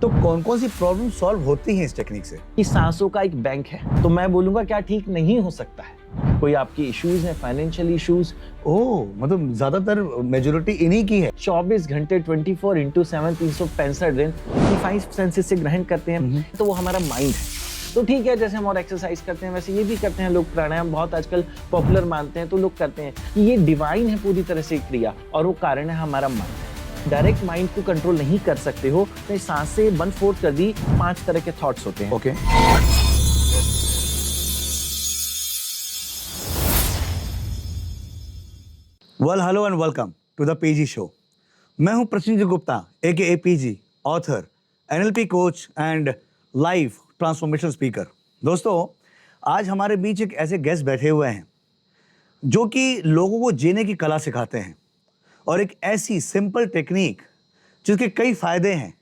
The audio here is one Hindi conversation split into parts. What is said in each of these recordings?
तो कौन कौन सी प्रॉब्लम सॉल्व होती हैं इस टेक्निक से? कि सांसों का एक बैंक है, तो मैं बोलूंगा क्या ठीक नहीं हो सकता है। कोई आपकी इश्यूज हैं, फाइनेंशियल इश्यूज, ओह, मतलब ज्यादातर मेजोरिटी इन्हीं की है। 24 घंटे 24/7 365 दिन 5 सेंसेस से ग्रहण करते हैं, तो वो हमारा माइंड है। तो ठीक है, जैसे हम और एक्सरसाइज करते हैं वैसे ये भी करते हैं लोग। प्राणायाम बहुत आजकल पॉपुलर मानते हैं, तो लोग करते हैं। ये डिवाइन है पूरी तरह से क्रिया, और वो कारण है हमारा माइंड। डायरेक्ट माइंड को कंट्रोल नहीं कर सकते हो, तो सांसें बंद फोड़ कर दी। 5 तरह के थॉट्स होते हैं। Okay. Well, hello and welcome to the PG show. मैं हूं Prachindra Gupta, AK PG, author, NLP coach and life transformation speaker. दोस्तों, आज हमारे बीच एक ऐसे गेस्ट बैठे हुए हैं जो कि लोगों को जीने की कला सिखाते हैं, और एक ऐसी सिंपल टेक्निक जिसके कई फायदे हैं।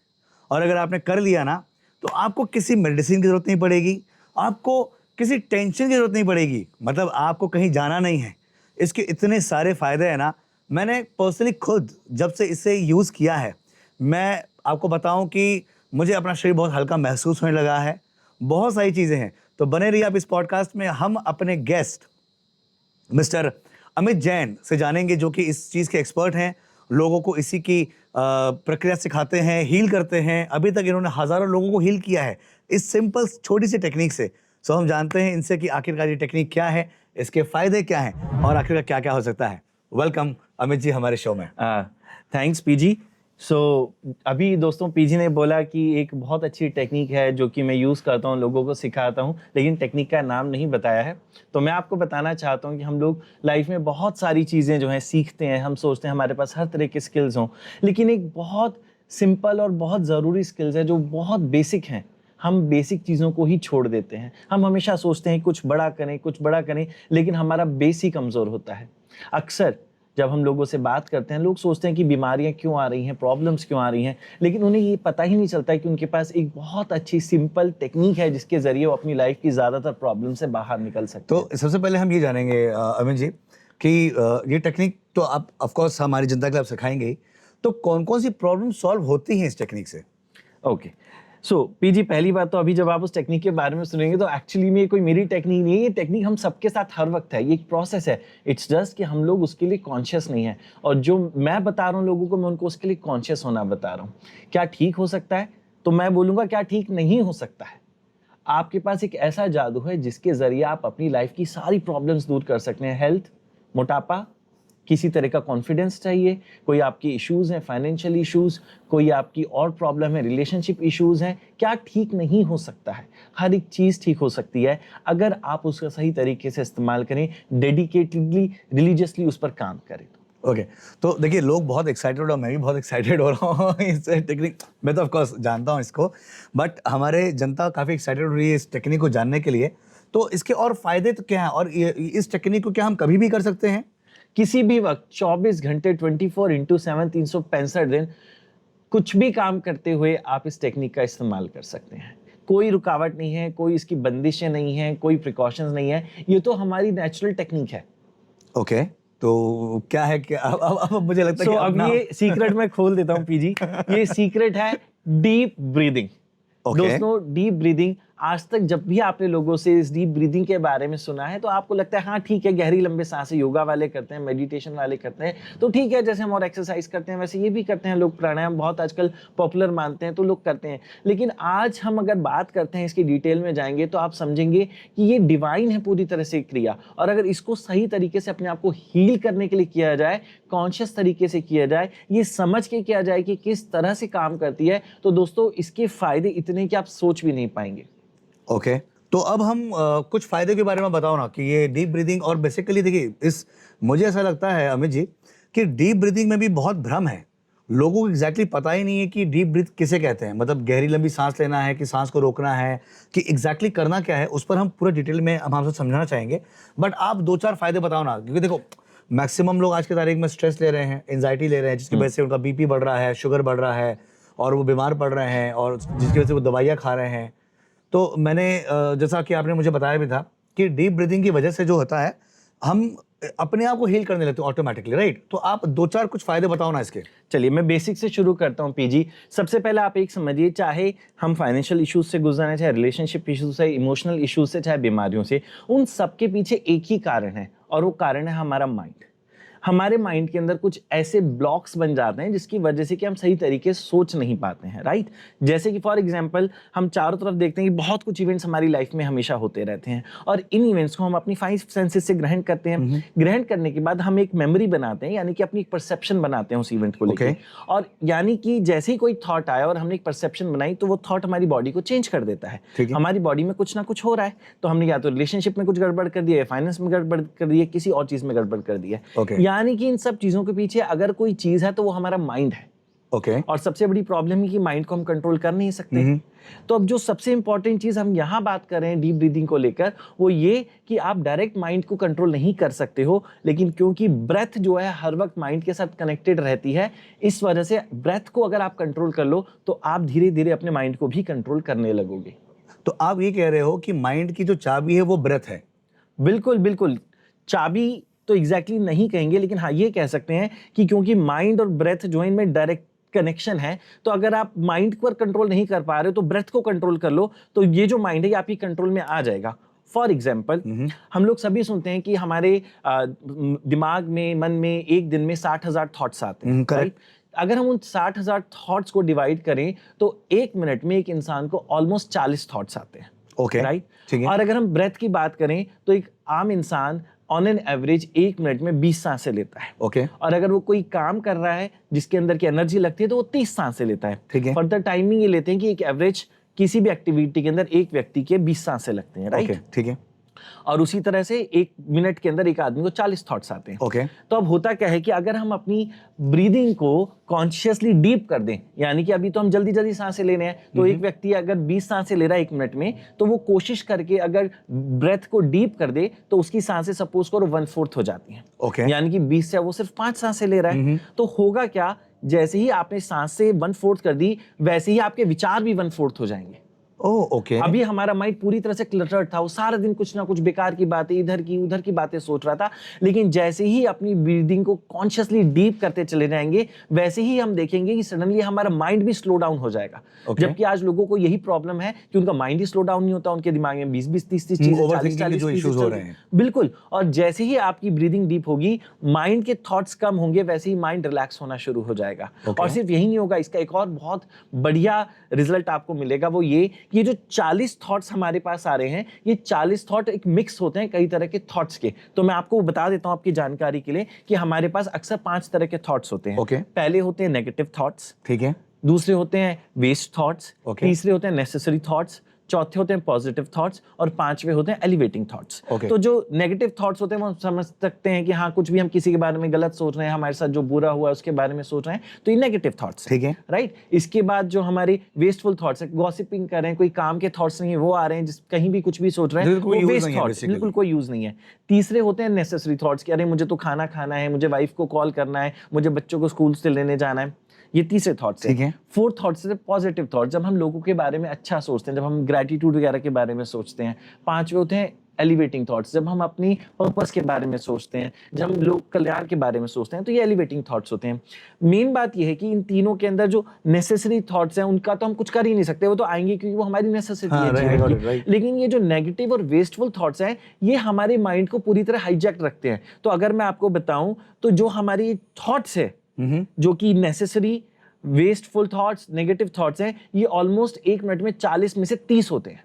और अगर आपने कर लिया ना, तो आपको किसी मेडिसिन की जरूरत नहीं पड़ेगी, आपको किसी टेंशन की जरूरत नहीं पड़ेगी, मतलब आपको कहीं जाना नहीं है। इसके इतने सारे फायदे हैं ना, मैंने पर्सनली खुद जब से इसे यूज़ किया है, मैं आपको बताऊं कि मुझे अपना शरीर बहुत हल्का महसूस होने लगा है। बहुत सारी चीज़ें हैं, तो बने रहिए आप इस पॉडकास्ट में। हम अपने गेस्ट मिस्टर अमित जैन से जानेंगे, जो कि इस चीज़ के एक्सपर्ट हैं, लोगों को इसी की प्रक्रिया सिखाते हैं, हील करते हैं। अभी तक इन्होंने हज़ारों लोगों को हील किया है इस सिंपल छोटी सी टेक्निक से। सो हम जानते हैं इनसे कि आखिरकार ये टेक्निक क्या है, इसके फ़ायदे क्या हैं, और आखिरकार क्या क्या हो सकता है। वेलकम अमित जी हमारे शो में। Thanks PG. अभी दोस्तों पीजी ने बोला कि एक बहुत अच्छी टेक्निक है जो कि मैं यूज़ करता हूँ, लोगों को सिखाता हूँ, लेकिन टेक्निक का नाम नहीं बताया है। तो मैं आपको बताना चाहता हूँ कि हम लोग लाइफ में बहुत सारी चीज़ें जो हैं सीखते हैं। हम सोचते हैं हमारे पास हर तरह के स्किल्स हों, लेकिन एक बहुत सिंपल और बहुत ज़रूरी स्किल्स है जो बहुत बेसिक हैं। हम बेसिक चीज़ों को ही छोड़ देते हैं। हम हमेशा सोचते हैं कुछ बड़ा करें, कुछ बड़ा करें, लेकिन हमारा बेस ही कमज़ोर होता है। अक्सर जब हम लोगों से बात करते हैं, लोग सोचते हैं कि बीमारियां क्यों आ रही हैं, प्रॉब्लम्स क्यों आ रही हैं, लेकिन उन्हें ये पता ही नहीं चलता है कि उनके पास एक बहुत अच्छी सिंपल टेक्निक है जिसके ज़रिए वो अपनी लाइफ की ज़्यादातर प्रॉब्लम से बाहर निकल सकते हैं। तो सबसे पहले हम ये जानेंगे अमित जी कि ये टेक्निक तो आप ऑफकोर्स हमारी जनता के लिए आप सिखाएंगे ही, तो कौन कौन सी प्रॉब्लम सॉल्व होती हैं इस टेक्निक से? ओके, सो पीजी, पहली बात तो अभी जब आप उस टेक्निक के बारे में सुनेंगे तो एक्चुअली में ये कोई मेरी टेक्निक नहीं है। ये टेक्निक हम सबके साथ हर वक्त है, ये एक प्रोसेस है। इट्स जस्ट कि हम लोग उसके लिए कॉन्शियस नहीं है, और जो मैं बता रहा हूँ लोगों को, मैं उनको उसके लिए कॉन्शियस होना बता रहा हूँ। क्या ठीक हो सकता है? तो मैं बोलूँगा क्या ठीक नहीं हो सकता है। आपके पास एक ऐसा जादू है जिसके ज़रिए आप अपनी लाइफ की सारी प्रॉब्लम्स दूर कर सकते हैं। हेल्थ, मोटापा, किसी तरह का कॉन्फिडेंस चाहिए, कोई आपकी इश्यूज़ हैं, फाइनेंशियल इश्यूज़, कोई आपकी और प्रॉब्लम है, रिलेशनशिप इश्यूज़ हैं, क्या ठीक नहीं हो सकता है? हर एक चीज़ ठीक हो सकती है अगर आप उसका सही तरीके से इस्तेमाल करें, डेडिकेटेडली, रिलीजियसली उस पर काम करें। ओके, तो देखिए, लोग बहुत एक्साइटेड, और मैं भी बहुत एक्साइटेड हो रहा हूँ इस टेक्निक। मैं तो ऑफकोर्स जानता हूँ इसको, बट हमारे जनता काफ़ी एक्साइटेड हो रही है इस टेक्निक को जानने के लिए। तो इसके और फायदे तो क्या हैं, और इस टेक्निक को क्या हम कभी भी कर सकते हैं? किसी भी वक्त 24 घंटे 24/7 365 दिन कुछ भी काम करते हुए आप इस टेक्निक का इस्तेमाल कर सकते हैं। कोई रुकावट नहीं है, कोई इसकी बंदिशें नहीं हैं, कोई प्रिकॉशंस नहीं है। ये तो हमारी नेचुरल टेक्निक है। ओके, तो क्या है कि अब मुझे लगता है कि अब ये सीक्रेट मैं खोल देता हूँ पीजी। ये सीक्रेट है डीप ब्रीदिंग। दोस्तों, डीप ब्रीदिंग, आज तक जब भी आपने लोगों से इस डीप ब्रीदिंग के बारे में सुना है तो आपको लगता है हाँ ठीक है, गहरी लंबे सांसें योगा वाले करते हैं, मेडिटेशन वाले करते हैं, तो ठीक है, जैसे हम और एक्सरसाइज करते हैं वैसे ये भी करते हैं लोग। प्राणायाम बहुत आजकल पॉपुलर मानते हैं, तो लोग करते हैं। लेकिन आज हम अगर बात करते हैं, इसकी डिटेल में जाएंगे तो आप समझेंगे कि ये डिवाइन है पूरी तरह से क्रिया, और अगर इसको सही तरीके से अपने आप को हील करने के लिए किया जाए, कॉन्शियस तरीके से किया जाए, ये समझ के किया जाए कि किस तरह से काम करती है, तो दोस्तों इसके फायदे इतने कि आप सोच भी नहीं पाएंगे। ओके, तो अब हम कुछ फायदे के बारे में बताओ ना, कि ये डीप ब्रीदिंग, और बेसिकली देखिए, मुझे ऐसा लगता है अमित जी कि डीप ब्रीदिंग में भी बहुत भ्रम है। लोगों को एग्जैक्टली पता ही नहीं है कि डीप ब्रीथ किसे कहते हैं, मतलब गहरी लंबी सांस लेना है कि सांस को रोकना है, कि एग्जैक्टली करना क्या है। उस पर हम पूरा डिटेल में हम आपसे समझाना चाहेंगे, बट आप 2-4 फायदे बताओ ना, क्योंकि देखो मैक्सिमम लोग आज की तारीख में स्ट्रेस ले रहे हैं, एंजाइटी ले रहे हैं, जिसकी वजह से उनका बीपी बढ़ रहा है, शुगर बढ़ रहा है, और वो बीमार पड़ रहे हैं, और जिसकी वजह से वो दवाइयाँ खा रहे हैं। तो मैंने जैसा कि आपने मुझे बताया भी था कि डीप ब्रीदिंग की वजह से जो होता है, हम अपने आप को हील करने लगते हो ऑटोमेटिकली, राइट? तो आप दो चार कुछ फायदे बताओ ना इसके। चलिए मैं बेसिक से शुरू करता हूँ पीजी। सबसे पहले आप एक समझिए, चाहे हम फाइनेंशियल इश्यूज से गुजर रहे हैं, चाहे रिलेशनशिप इश्यूज से, इमोशनल इश्यूज से, चाहे बीमारियों से, उन सबके पीछे एक ही कारण है और वो कारण है हमारा माइंड। हमारे माइंड के अंदर कुछ ऐसे ब्लॉक्स बन जाते हैं जिसकी वजह से कि हम सही तरीके से सोच नहीं पाते हैं, राइट? जैसे कि फॉर एग्जांपल हम चारों तरफ देखते हैं कि बहुत कुछ इवेंट्स हमारी लाइफ में हमेशा होते रहते हैं और इन इवेंट्स को हम अपनी 5 सेंसेस से ग्रहण करते हैं। ग्रहण करने के बाद हम एक मेमोरी बनाते हैं, यानी कि अपनी एक परसेप्शन बनाते हैं उस इवेंट को लेकर। और यानी कि जैसे ही कोई थॉट आया और हमने एक परसेप्शन बनाई तो वो थॉट हमारी बॉडी को चेंज कर देता है। हमारी बॉडी में कुछ ना कुछ हो रहा है, तो हमने या तो रिलेशनशिप में कुछ गड़बड़ कर दिया, फाइनेंस में गड़बड़ कर दिया, किसी और चीज में गड़बड़ कर दिया। यानी कि इन सब चीजों के पीछे अगर कोई चीज है तो वो हमारा माइंड है। और सबसे बड़ी प्रॉब्लम है कि माइंड को हम कंट्रोल कर नहीं सकते। तो अब जो सबसे इंपॉर्टेंट चीज हम यहां बात कर रहे हैं डीप ब्रीदिंग को लेकर, वो ये कि आप डायरेक्ट माइंड को कंट्रोल नहीं कर सकते हो, लेकिन क्योंकि ब्रेथ जो है हर वक्त माइंड के साथ कनेक्टेड रहती है, इस वजह से ब्रेथ को अगर आप कंट्रोल कर लो तो आप धीरे धीरे अपने माइंड को भी कंट्रोल करने लगोगे। तो आप ये कह रहे हो कि माइंड की जो चाबी है वो ब्रेथ है? बिल्कुल बिल्कुल। चाबी तो एग्जैक्टली नहीं कहेंगे, लेकिन हाँ ये कह सकते हैं कि क्योंकि माइंड और ब्रेथ जो है इनमें डायरेक्ट कनेक्शन है, तो अगर आप माइंड पर कंट्रोल नहीं कर पा रहे हो तो ब्रेथ को कंट्रोल कर लो, तो ये जो माइंड है ये आपकी कंट्रोल में आ जाएगा। फॉर एग्जाम्पल हम लोग सभी सुनते हैं कि हमारे दिमाग में, मन में एक दिन में 60,000 थॉट्स आते हैं, राइट? अगर हम उन 60,000 थॉट्स को डिवाइड करें तो एक मिनट में एक इंसान को ऑलमोस्ट 40 थॉट्स आते हैं, राइट? और अगर हम ब्रेथ की बात करें तो एक आम इंसान ऑन एन एवरेज एक मिनट में 20 सांसें लेता है। और अगर वो कोई काम कर रहा है जिसके अंदर की एनर्जी लगती है तो वो 30 सांसें लेता है। फर्दर टाइमिंग ये लेते हैं कि एक एवरेज किसी भी एक्टिविटी के अंदर एक व्यक्ति के 20 सांसें लगते हैं, राइट? ठीक है। और उसी तरह से एक मिनट के अंदर एक आदमी को 40 थॉट्स आते हैं। तो अब होता क्या है कि अगर हम अपनी ब्रीदिंग को कॉन्शियसली डीप कर दें, यानी कि अभी तो हम जल्दी जल्दी सांसें ले रहे हैं, तो एक व्यक्ति अगर 20 सांसें ले रहा है एक मिनट में, तो वो कोशिश करके अगर ब्रेथ को डीप कर दे तो उसकी सांसें सपोज करो 1/4 हो जाती हैं। यानी कि 20 से वो सिर्फ 5 सांसें ले रहा है। तो होगा क्या, जैसे ही आपने सांसें 1/4 कर दी, वैसे ही आपके विचार भी 1/4 हो जाएंगे। अभी हमारा माइंड पूरी तरह से क्लटर्ड था, वो सारा दिन कुछ ना कुछ बेकार की बातें, इधर की उधर की बातें सोच रहा था। लेकिन जैसे ही अपनी ब्रीदिंग को कॉन्शियसली डीप करते चले जाएंगे, वैसे ही हम देखेंगे कि सडनली हमारा माइंड भी स्लो डाउन हो जाएगा। जबकि आज लोगों को यही प्रॉब्लम है कि उनका माइंड ही स्लो डाउन नहीं होता, उनके दिमाग में 20-20, 30-30 चीजें, 40-40 जो इश्यूज हो रहे हैं। बिल्कुल। और जैसे ही आपकी ब्रीदिंग डीप होगी, माइंड के थॉट्स कम होंगे, वैसे ही माइंड रिलैक्स होना शुरू हो जाएगा। और सिर्फ यही नहीं होगा, इसका एक और बहुत बढ़िया रिजल्ट आपको मिलेगा, वो ये जो 40 थॉट्स हमारे पास आ रहे हैं, ये 40 थॉट एक मिक्स होते हैं कई तरह के थॉट्स के। तो मैं आपको बता देता हूं आपकी जानकारी के लिए कि हमारे पास अक्सर 5 तरह के थॉट्स होते हैं। पहले होते हैं नेगेटिव थॉट्स, ठीक है। दूसरे होते हैं वेस्ट थॉट्स, तीसरे होते हैं नेसेसरी थॉट्स, चौथे होते हैं पॉजिटिव थॉट्स और पांचवे होते हैं एलिवेटिंग थॉट्स। तो जो नेगेटिव थॉट्स होते हैं वो हम समझ सकते हैं कि हाँ कुछ भी हम किसी के बारे में गलत सोच रहे हैं, हमारे साथ जो बुरा हुआ है उसके बारे में सोच रहे हैं, तो ये नेगेटिव थॉट्स, ठीक है, राइट? इसके बाद जो हमारे वेस्टफुल थॉट्स है, गॉसिपिंग कर रहे हैं, कोई काम के थॉट्स नहीं है वो आ रहे हैं, जिस कहीं भी कुछ भी सोच रहे हैं, वो वेस्ट थॉट्स, बिल्कुल कोई यूज नहीं है। तीसरे होते हैं नेसेसरी थॉट्स कि अरे मुझे तो खाना खाना है, मुझे वाइफ को कॉल करना है, मुझे बच्चों को स्कूल से लेने जाना है, ये तीसरे थॉट्स हैं। फोर्थ थॉट्स है पॉजिटिव थॉट्स, जब हम लोगों के बारे में अच्छा सोचते हैं, जब हम ग्रेटिट्यूड वगैरह के बारे में सोचते हैं। पांचवे होते हैं एलिवेटिंग थॉट्स, जब हम अपनी पर्पस के बारे में सोचते हैं, जब हम लोग कल्याण के बारे में सोचते हैं, तो ये एलिवेटिंग थॉट्स होते हैं। मेन बात ये है कि इन तीनों के अंदर जो नेसेसरी थॉट्स हैं उनका तो हम कुछ कर ही नहीं सकते, वो तो आएंगे क्योंकि वो हमारी नेसेसिटी है। लेकिन ये जो नेगेटिव और वेस्टफुल थॉट्स हैं, ये हमारे माइंड को पूरी तरह हाईजैक रखते हैं। तो अगर मैं आपको बताऊं तो जो हमारी थॉट्स है, जो कि necessary, wasteful thoughts, negative thoughts हैं, ये ऑलमोस्ट एक मिनट में 40 में से 30 होते हैं।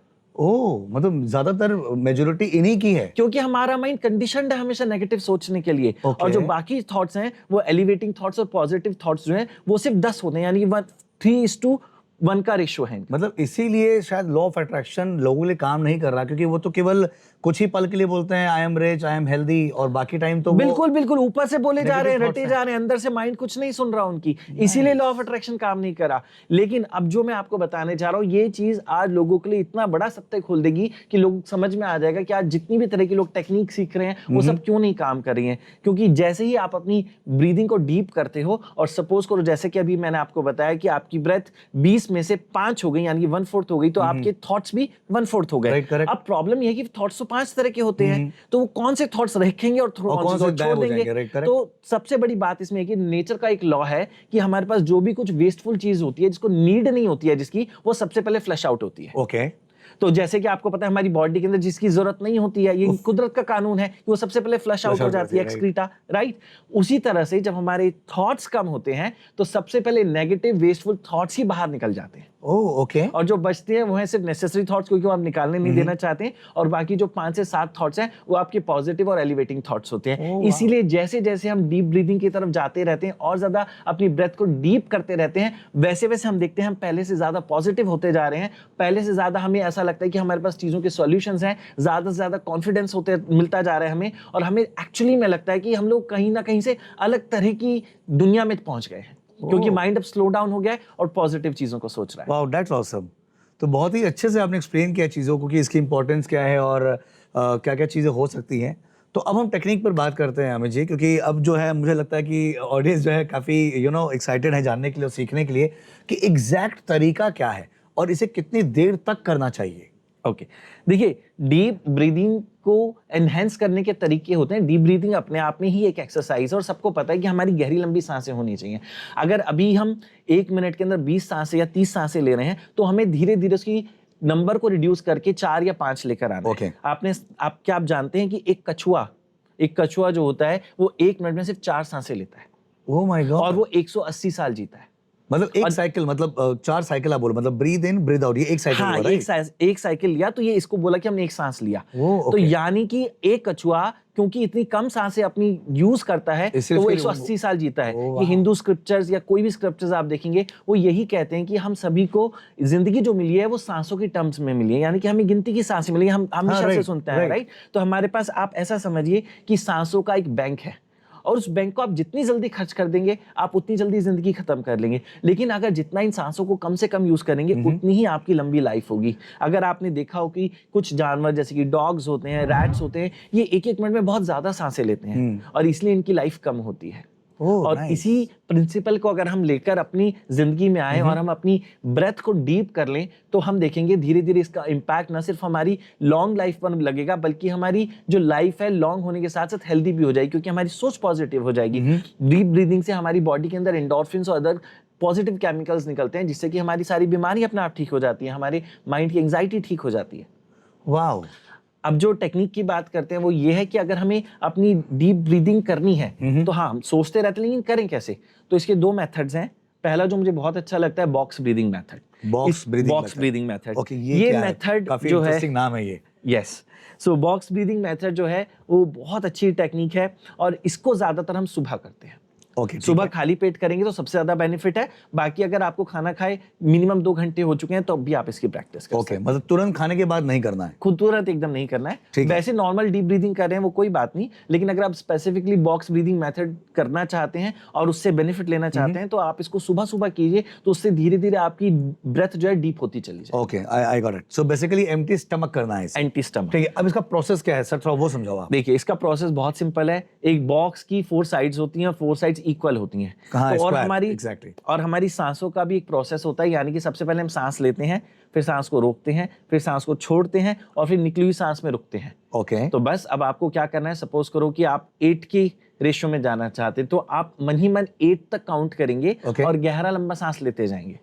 मतलब ज्यादातर मेजॉरिटी इन्हीं की है, क्योंकि हमारा माइंड कंडीशनड है हमेशा नेगेटिव सोचने के लिए। और जो बाकी थॉट्स हैं वो एलिवेटिंग थॉट्स और पॉजिटिव थॉट्स जो हैं वो सिर्फ 10 होते हैं, यानी 3:1 का रेशियो है। मतलब इसीलिए शायद लॉ ऑफ अट्रैक्शन लोगों के लिए काम नहीं कर रहा, क्योंकि वो तो केवल कुछ ही पल के लिए बोलते हैं I am rich, I am healthy, और बाकी टाइम तो बिल्कुल ऊपर से बोले जा रहे हैं, रटे जा रहे हैं, अंदर से माइंड कुछ नहीं सुन रहा उनकी, इसीलिए लॉ ऑफ अट्रैक्शन काम नहीं करा। लेकिन अब जो मैं आपको बताने जा रहा हूं, ये चीज आज लोगों के लिए इतना बड़ा सत्य खोल देगी कि लोग समझ में आ जाएगा कि आज जितनी भी तरह की लोग टेक्निक सीख रहे हैं वो सब क्यों नहीं काम कर रही हैं। क्योंकि जैसे ही आप अपनी ब्रीदिंग को डीप करते हो, और सपोज करो जैसे कि अभी मैंने आपको बताया कि आपकी ब्रेथ 20 में से 5 हो गई, यानी 1/4 हो गई, तो आपके थॉट्स भी 1/4 हो गए। अब प्रॉब्लम यह है कि थॉट्स तो 5 तरह के होते हैं, तो वो कौन से थॉट्स रखेंगे और कौन से छोड़ गायब हो देंगे। जाएंगे, right, correct? तो सबसे बड़ी बात इसमें है कि नेचर का एक लॉ है कि हमारे पास जो भी कुछ वेस्टफुल चीज होती है, जिसको नीड नहीं होती है, जिसकी, वो सबसे पहले फ्लश आउट होती है। ओके। तो जैसे कि आपको पता है हमारी बॉडी के अंदर जिसकी जरूरत नहीं होती है, ये कुदरत का कानून है कि वो सबसे पहले फ्लश आउट हो जाती है, एक्सक्रीटा, राइट। उसी तरह से जब हमारे थॉट्स कम होते हैं तो सबसे पहले नेगेटिव वेस्टफुल थॉट्स ही बाहर निकल जाते हैं। ओह, ओके। और जो बचते हैं वो है सिर्फ नेसेसरी थॉट्स, क्योंकि वो आप निकालने नहीं देना चाहते हैं, और बाकी जो 5 से 7 थॉट्स हैं वो आपके पॉजिटिव और एलिवेटिंग थॉट्स होते हैं। वाह। इसीलिए जैसे जैसे हम डीप ब्रीदिंग की तरफ जाते रहते हैं और ज्यादा अपनी ब्रेथ को डीप करते रहते हैं, वैसे वैसे हम देखते हैं हम पहले से ज्यादा पॉजिटिव होते जा रहे हैं, पहले से ज्यादा हमें ऐसा लगता है कि हमारे पास चीजों के सॉल्यूशंस हैं, ज्यादा से ज्यादा कॉन्फिडेंस होते मिलता जा रहा है हमें, और हमें एक्चुअली में लगता है कि हम लोग कहीं ना कहीं से अलग तरह की दुनिया में पहुंच गए हैं, क्योंकि माइंड अब स्लो डाउन हो गया है और पॉजिटिव चीजों को सोच रहा है। Wow, that's awesome. तो बहुत ही अच्छे से आपने एक्सप्लेन किया चीज़ों को कि इसकी इंपॉर्टेंस क्या है और क्या क्या चीज़ें हो सकती हैं। तो अब हम टेक्निक पर बात करते हैं अमित जी, क्योंकि अब जो है मुझे लगता है कि ऑडियंस जो है काफ़ी एक्साइटेड है जानने के लिए और सीखने के लिए कि एग्जैक्ट तरीका क्या है और इसे कितनी देर तक करना चाहिए। ओके, देखिए, डीप ब्रीदिंग को एनहेंस करने के तरीके होते हैं। डीप ब्रीदिंग अपने आप में ही एक एक्सरसाइज है और सबको पता है कि हमारी गहरी लंबी सांसें होनी चाहिए। अगर अभी हम 1 मिनट के अंदर 20 सांसें या 30 सांसें ले रहे हैं तो हमें धीरे धीरे उसकी नंबर को रिड्यूस करके 4 या 5 लेकर आना Okay. है। आप जानते हैं कि एक कछुआ जो होता है वो 1 मिनट में सिर्फ 4 सांसें लेता है, ओह माय गॉड। और वो 180 साल जीता है। मतलब एक साइकिल, मतलब 4 साइकिल आप बोलो, मतलब ब्रीद इन ब्रीद आउट, ये एक साइकिल हाँ, हुआ, right? एक साइकिल लिया तो ये इसको बोला कि हमने एक सांस लिया। ओह, तो okay. यानी कि एक कछुआ क्योंकि इतनी कम सांसें अपनी यूज करता है इससे तो वो उसके 180 साल जीता है। ओह, ये हिंदू स्क्रिप्चर्स या कोई भी स्क्रिप्चर्स आप देखेंगे वो यही कहते हैं कि हम सभी को जिंदगी जो मिली है वो सांसों की टर्म्स में मिली है, यानी कि हमें गिनती की सांसें मिली है। हम हमेशा से right, सुनते हैं, right. राइट। तो हमारे पास आप ऐसा समझिए कि सांसों का एक बैंक है, और उस बैंक को आप जितनी जल्दी खर्च कर देंगे आप उतनी जल्दी जिंदगी खत्म कर लेंगे। लेकिन अगर जितना इन सांसों को कम से कम यूज करेंगे उतनी ही आपकी लंबी लाइफ होगी। अगर आपने देखा हो कि कुछ जानवर जैसे कि डॉग्स होते हैं, रैट्स होते हैं, ये 1-1 मिनट में बहुत ज्यादा सांसें लेते हैं और इसलिए इनकी लाइफ कम होती है। ओह, और nice. इसी प्रिंसिपल को अगर हम लेकर अपनी जिंदगी में आए और हम अपनी ब्रेथ को डीप कर लें तो हम देखेंगे धीरे धीरे इसका इम्पैक्ट ना सिर्फ हमारी लॉन्ग लाइफ पर लगेगा, बल्कि हमारी जो लाइफ है लॉन्ग होने के साथ साथ हेल्दी भी हो जाएगी, क्योंकि हमारी सोच पॉजिटिव हो जाएगी। डीप ब्रीदिंग से हमारी बॉडी के अंदर एंडोर्फिन्स और अदर पॉजिटिव केमिकल्स निकलते हैं, जिससे कि हमारी सारी बीमारी अपने आप ठीक हो जाती है, हमारे माइंड की एंग्जाइटी ठीक हो जाती है। वाओ। अब जो टेक्निक की बात करते हैं वो ये है कि अगर हमें अपनी डीप ब्रीदिंग करनी है तो हाँ, हम सोचते रहते हैं, लेकिन करें कैसे? तो इसके 2 मेथड्स हैं। पहला जो मुझे बहुत अच्छा लगता है, box breathing method. Box breathing method. Okay, ये मेथड काफी जो है, इंटरेस्टिंग नाम है ये। यस, सो बॉक्स ब्रीदिंग मेथड जो है वो बहुत अच्छी टेक्निक है और इसको ज्यादातर हम सुबह करते हैं। ओके, सुबह खाली पेट करेंगे तो सबसे ज्यादा बेनिफिट है। बाकी अगर आपको खाना खाए मिनिमम 2 घंटे हो चुके हैं तो भी आप इसकी प्रैक्टिस कर सकते हैं। मतलब तुरंत खाने के बाद नहीं करना है? खुद तुरंत एकदम नहीं करना है। वैसे नॉर्मल डीप ब्रीदिंग कर रहे हैं वो कोई बात नहीं, लेकिन अगर आप स्पेसिफिकली बॉक्स ब्रीदिंग मेथड करना चाहते हैं और उससे बेनिफिट लेना चाहते हैं तो आप इसको सुबह सुबह कीजिए, तो उससे धीरे धीरे आपकी ब्रेथ जो है डीप होती चली जाए। Okay, I got it. So basically empty stomach करना है, एम्प्टी स्टमक। ठीक है। अब इसका प्रोसेस क्या है सर, थोड़ा वो समझाओ आप। देखिए, इसका प्रोसेस बहुत सिंपल है। एक बॉक्स की 4 साइड्स होती हैं, 4 साइड्स इक्वल होती हैं। कहाँ तो और exactly. हमारी सांसों का भी एक प्रोसेस होता है, यानी कि सबसे पहले हम सांस लेते हैं, फिर सांस को रोकते हैं, फिर सांस को छोड़ते हैं और फिर निकली हुई सांस में रुकते हैं। ओके। तो बस अब आपको क्या करना है, सपोज करो कि आप 8 की रेशियो में जाना चाहते हैं तो आप मन ही मन 8 तक काउंट करेंगे और गहरा लंबा सांस लेते जाएंगे।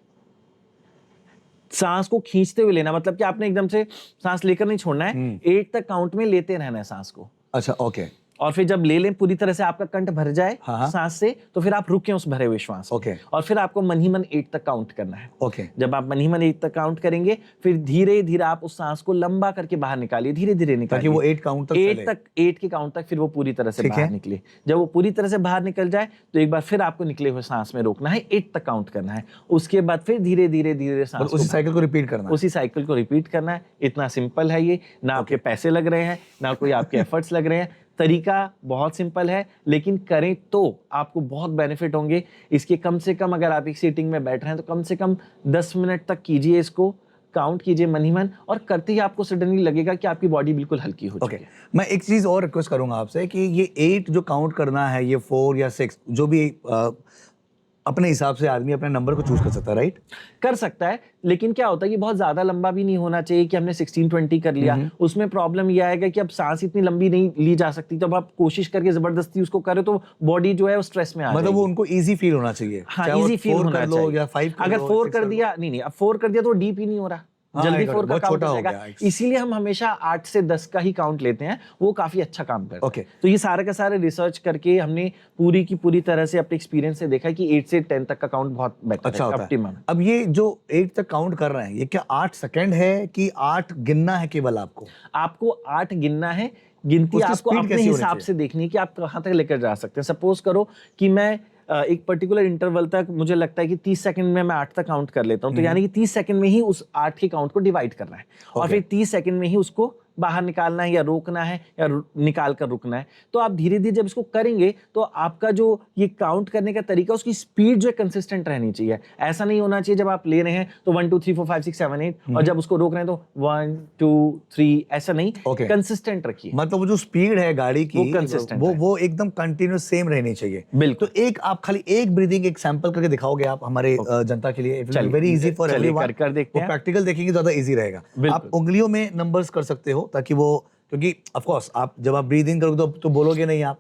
सांस को खींचते हुए लेना, मतलब कि आपने एकदम से सांस लेकर नहीं छोड़ना है, 8 तक काउंट में लेते रहना है सांस को। अच्छा, ओके। और फिर जब ले लें पूरी तरह से आपका कंठ भर जाए सांस से, तो फिर आप रुकें उस भरे हुए श्वास। और फिर आपको मन ही मन 8 तक काउंट करना है। जब आप मन ही मन 8 तक काउंट करेंगे फिर धीरे धीरे आप उस सांस को लंबा करके बाहर निकालिए, धीरे धीरे निकालिए, ताकि वो 8 काउंट तक चले। 8 के काउंट तक फिर वो पूरी तरह से बाहर निकले। जब वो पूरी तरह से बाहर निकल जाए तो एक बार फिर आपको निकले हुए सांस में रोकना है, 8 तक काउंट करना है। उसके बाद फिर धीरे धीरे धीरे सांस उसी साइकिल को रिपीट करना है। उसी साइकिल को रिपीट करना है। इतना सिंपल है ये, ना आपके पैसे लग रहे हैं, ना कोई आपके एफर्ट्स लग रहे हैं। तरीका बहुत सिंपल है, लेकिन करें तो आपको बहुत बेनिफिट होंगे इसके। कम से कम अगर आप एक सीटिंग में बैठ रहे हैं तो कम से कम 10 मिनट तक कीजिए, इसको काउंट कीजिए मन ही मन, और करते ही आपको सडनली लगेगा कि आपकी बॉडी बिल्कुल हल्की हो चुकी है। मैं एक चीज़ और रिक्वेस्ट करूंगा आपसे कि ये 8 जो काउंट करना है, ये 4 या 6 जो भी अपने हिसाब से आदमी अपने नंबर को चूज कर सकता है, राइट? कर सकता है, लेकिन क्या होता है कि बहुत ज्यादा लंबा भी नहीं होना चाहिए कि हमने 16-20 कर लिया। उसमें प्रॉब्लम यह आएगा कि अब सांस इतनी लंबी नहीं ली जा सकती, तो अब आप कोशिश करके जबरदस्ती उसको करें तो बॉडी जो है वो स्ट्रेस में आ मतलब वो जाएगी। उनको इजी फील होना चाहिए, हाँ, चाहे वो इजी फील 4 होना कर लो चाहिए। या 5 कर अगर लो, 4 6 कर कर लो। दिया, नहीं, अब 4 कर दिया तो डीप ही नहीं हो रहा, हाँ, जल्दी I got 4 it, का बहुत काउंट छोटा हो हो जाएगा। गया। इसीलिए हम हमेशा 8 से 10 का ही काउंट लेते हैं, वो काफी अच्छा काम करता Okay. है। तो ये सारे का सारे रिसर्च करके हमने पूरी की पूरी तरह से अपने एक्सपीरियंस से देखा कि 8 से 10 तक का काउंट बहुत बेटर अच्छा है, होता है। ऑप्टिमम। अब ये जो 8 तक काउंट कर रहे हैं, ये क्या 8 सेकंड है कि 8 गिनना है केवल आपको? आपको 8 गिनना है, गिनती उसकी आपको speed अपने कैसी होनी हिसाब चाहिए? से देखनी है कि आप कहाँ तक लेकर जा सकते हैं। सपोज करो कि मैं एक पर्टिकुलर इंटरवल तक मुझे लगता है कि 30 सेकंड में मैं 8 तक काउंट कर लेता हूँ, तो यानी कि 30 सेकंड में ही उस 8 के काउंट को डिवाइड करना है और Okay. फिर 30 सेकंड में ही उसको बाहर निकालना है या रोकना है या निकाल कर रुकना है। तो आप धीरे धीरे जब इसको करेंगे तो आपका जो ये काउंट करने का तरीका, उसकी स्पीड जो है कंसिस्टेंट रहनी चाहिए। ऐसा नहीं होना चाहिए जब आप ले रहे हैं तो 1 2 3 4 5 6 7 8 और जब उसको रोक रहे हैं तो 1 2 3, ऐसा नहीं। Okay. कंसिस्टेंट रखिए। मतलब वो जो स्पीड है गाड़ी की, वो consistent है। वो एकदम कंटिन्यूस सेम रहनी चाहिए। बिल्कुल। तो एक आप खाली एक ब्रीदिंग एक सैंपल करके दिखाओगे आप हमारे जनता के लिए? It will be very easy for चलिए एवरीवन। कर देखते वो हैं। प्रैक्टिकल देखेंगे ज्यादा इजी रहेगा। बिल्कुल। आप उंगलियों में नंबर्स कर सकते हो ताकि वो, क्योंकि ऑफ कोर्स आप जब आप ब्रीदिंग करोगे तो बोलोगे नहीं आप,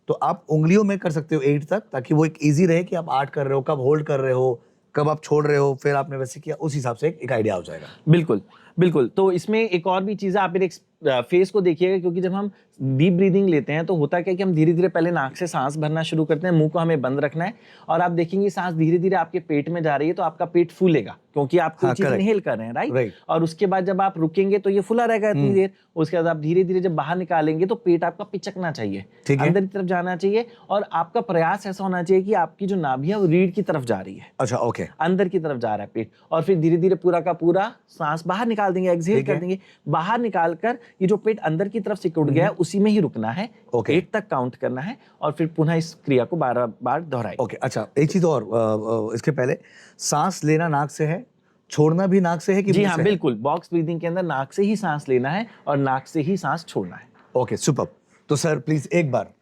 तो आप उंगलियों में कर सकते हो 8 तक, ताकि वो एक इजी रहे कि आप 8 कर रहे हो, कब होल्ड कर रहे हो, कब आप छोड़ रहे हो, फिर आपने वैसे किया, उस हिसाब से एक आइडिया हो जाएगा। बिल्कुल बिल्कुल। तो इसमें एक और भी चीज़ है, आप मेरे फेस को देखिएगा, क्योंकि जब हम डीप ब्रीदिंग लेते हैं तो होता क्या है कि हम धीरे धीरे पहले नाक से सांस भरना शुरू करते हैं, मुंह को हमें बंद रखना है और आप देखेंगे सांस धीरे धीरे आपके पेट में जा रही है, तो आपका पेट फूलेगा क्योंकि आप कोई हाँ, चीज correct. इनहेल कर रहे हैं, राइट? Right. और उसके बाद जब आप रुकेंगे तो ये फुला रहेगा इतनी देर, उसके बाद आप धीरे धीरे जब बाहर निकालेंगे तो पेट आपका पिचकना चाहिए, ठीक है। अंदर की तरफ जाना चाहिए और आपका प्रयास ऐसा होना चाहिए कि आपकी जो नाभि है वो रीढ़ की तरफ जा रही है, अच्छा, ओके। अंदर की तरफ जा रहा है पेट, और फिर धीरे धीरे पूरा का पूरा सांस बाहर निकाल देंगे, एक्सहेल ठीक है। कर देंगे। बाहर निकाल कर ये जो पेट अंदर की तरफ सिकुड़ गया है उसी में ही रुकना है, Okay. 8 तक काउंट करना है और फिर पुनः इस क्रिया को 12 बार दोहराइए। ओके, अच्छा एक चीज और, इसके पहले सांस लेना नाक से है, छोड़ना भी नाक से है कि जी मुंह हाँ, से है? बिल्कुल। बॉक्स ब्रीदिंग के अंदर नाक से ही सांस लेना है और नाक से ही सांस छोड़ना है। Okay, super. तो सर प्लीज एक बार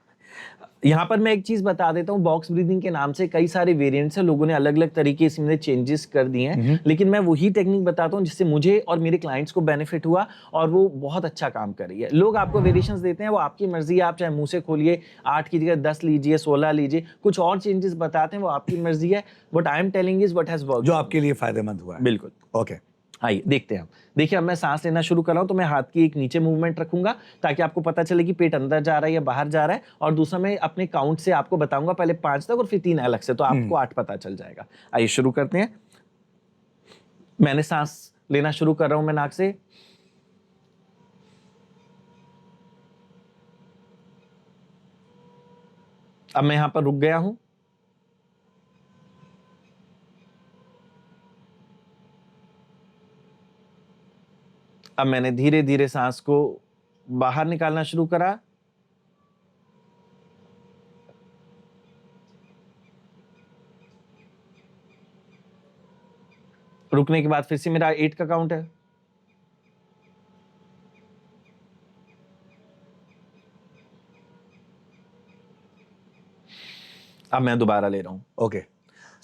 यहाँ पर मैं एक चीज बता देता हूँ, बॉक्स ब्रीदिंग के नाम से कई सारे वेरिएंट्स हैं, लोगों ने अलग अलग तरीके इसमें चेंजेस कर दिए हैं, लेकिन मैं वही टेक्निक बताता हूँ जिससे मुझे और मेरे क्लाइंट्स को बेनिफिट हुआ और वो बहुत अच्छा काम कर रही है। लोग आपको वेरिएशंस देते हैं, वो आपकी मर्जी है, आप चाहे मुंह से खोलिए, 8 की जगह 10 लीजिए, 16 लीजिए, कुछ और चेंजेस बताते हैं, वो आपकी मर्जी है। What I am telling is what has worked, जो आपके लिए फायदेमंद हुआ है। बिल्कुल। ओके, आइए देखते हैं हम। देखिए, अब मैं सांस लेना शुरू कर रहा हूं तो मैं हाथ की एक नीचे मूवमेंट रखूंगा ताकि आपको पता चले कि पेट अंदर जा रहा है या बाहर जा रहा है, और दूसरा मैं अपने काउंट से आपको बताऊंगा, पहले 5 तक और फिर 3 अलग से, तो आपको 8 पता चल जाएगा। आइए शुरू करते हैं। मैंने सांस लेना शुरू कर रहा हूं मैं नाक से, अब मैं यहां पर रुक गया हूं। अब मैंने धीरे धीरे सांस को बाहर निकालना शुरू करा। रुकने के बाद फिर से मेरा 8 का काउंट है। अब मैं दोबारा ले रहा हूं। ओके।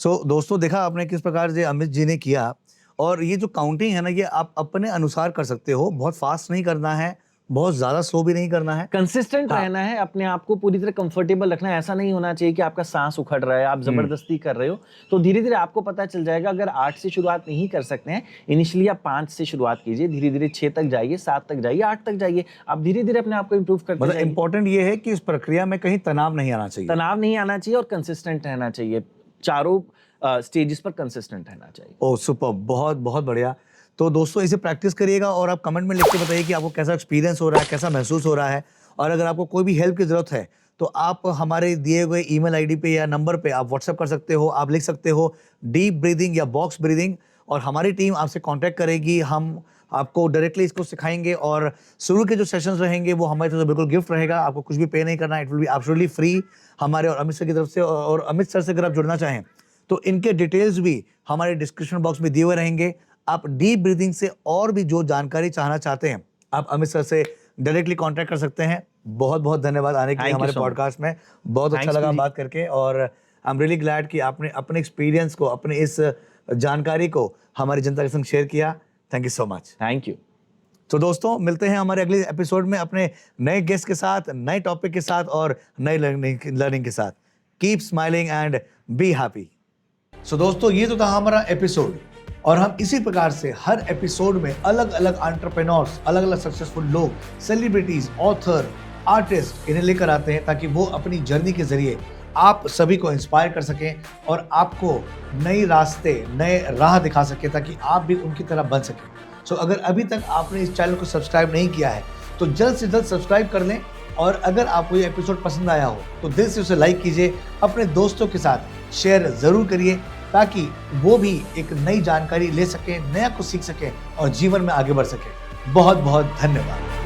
सो दोस्तों, देखा आपने किस प्रकार से अमित जी ने किया, और ये जो काउंटिंग है ना, ये आप अपने अनुसार कर सकते हो, बहुत फास्ट नहीं करना है, बहुत ज्यादा स्लो भी नहीं करना है। कंसिस्टेंट रहना है, अपने आप को पूरी तरह कंफर्टेबल रखना है। ऐसा नहीं होना चाहिए कि आपका सांस उखड़ रहा है, आप जबरदस्ती कर रहे हो। तो धीरे धीरे आपको पता चल जाएगा। अगर 8 से शुरुआत नहीं कर सकते हैं, इनिशियली आप 5 से शुरुआत कीजिए, धीरे धीरे 6 तक जाइए, 7 तक जाइए, 8 तक जाइए। आप धीरे धीरे अपने आप को इंप्रूव करते मतलब जाइए। इंपॉर्टेंट ये है कि इस प्रक्रिया में कहीं तनाव नहीं आना चाहिए। तनाव नहीं आना चाहिए और कंसिस्टेंट रहना चाहिए, चारों स्टेजेस पर कंसिस्टेंट रहना चाहिए। ओह सुपर, बहुत बहुत बढ़िया। तो दोस्तों, इसे प्रैक्टिस करिएगा और आप कमेंट में लिख के बताइए कि आपको कैसा एक्सपीरियंस हो रहा है, कैसा महसूस हो रहा है। और अगर आपको कोई भी हेल्प की ज़रूरत है तो आप हमारे दिए हुए ईमेल आईडी पे या नंबर पे आप व्हाट्सएप कर सकते हो, आप लिख सकते हो डीप ब्रीदिंग या बॉक्स ब्रीदिंग, और हमारी टीम आपसे कांटेक्ट करेगी। हम आपको डायरेक्टली इसको सिखाएंगे और शुरू के जो सेशंस रहेंगे वो हमारी तरफ से बिल्कुल गिफ्ट रहेगा, आपको कुछ भी पे नहीं करना है, it will be absolutely free हमारे और अमित सर की तरफ से। और अमित सर से अगर आप जुड़ना चाहें तो इनके डिटेल्स भी हमारे डिस्क्रिप्शन बॉक्स में दिए हुए रहेंगे। आप डीप ब्रीदिंग से और भी जो जानकारी चाहना चाहते हैं, आप अमित सर से डायरेक्टली कांटेक्ट कर सकते हैं। बहुत बहुत धन्यवाद आने के लिए Thank you हमारे so much. पॉडकास्ट में, बहुत अच्छा Thanks, लगा PG. बात करके। और आई एम रियली ग्लैड कि आपने अपने एक्सपीरियंस को, अपने इस जानकारी को हमारी जनता के संग शेयर किया। Thank you so much. Thank you. तो दोस्तों, मिलते हैं हमारे अगले एपिसोड में अपने नए गेस्ट के साथ, नए टॉपिक के साथ और नए लर्निंग के साथ। Keep smiling and be happy. So दोस्तों, ये तो था हमारा एपिसोड और हम इसी प्रकार से हर एपिसोड में अलग अलग एंटरप्रेन्योर्स, अलग अलग सक्सेसफुल लोग, सेलिब्रिटीज, ऑथर, आर्टिस्ट इन्हें लेकर आते हैं ताकि वो अपनी जर्नी के जरिए आप सभी को इंस्पायर कर सकें और आपको नई रास्ते, नए राह दिखा सकें ताकि आप भी उनकी तरह बन सकें। सो अगर अभी तक आपने इस चैनल को सब्सक्राइब नहीं किया है तो जल्द से जल्द सब्सक्राइब कर लें और अगर आपको ये एपिसोड पसंद आया हो तो दिल से उसे लाइक कीजिए, अपने दोस्तों के साथ शेयर ज़रूर करिए ताकि वो भी एक नई जानकारी ले सकें, नया कुछ सीख सकें और जीवन में आगे बढ़ सकें। बहुत बहुत धन्यवाद।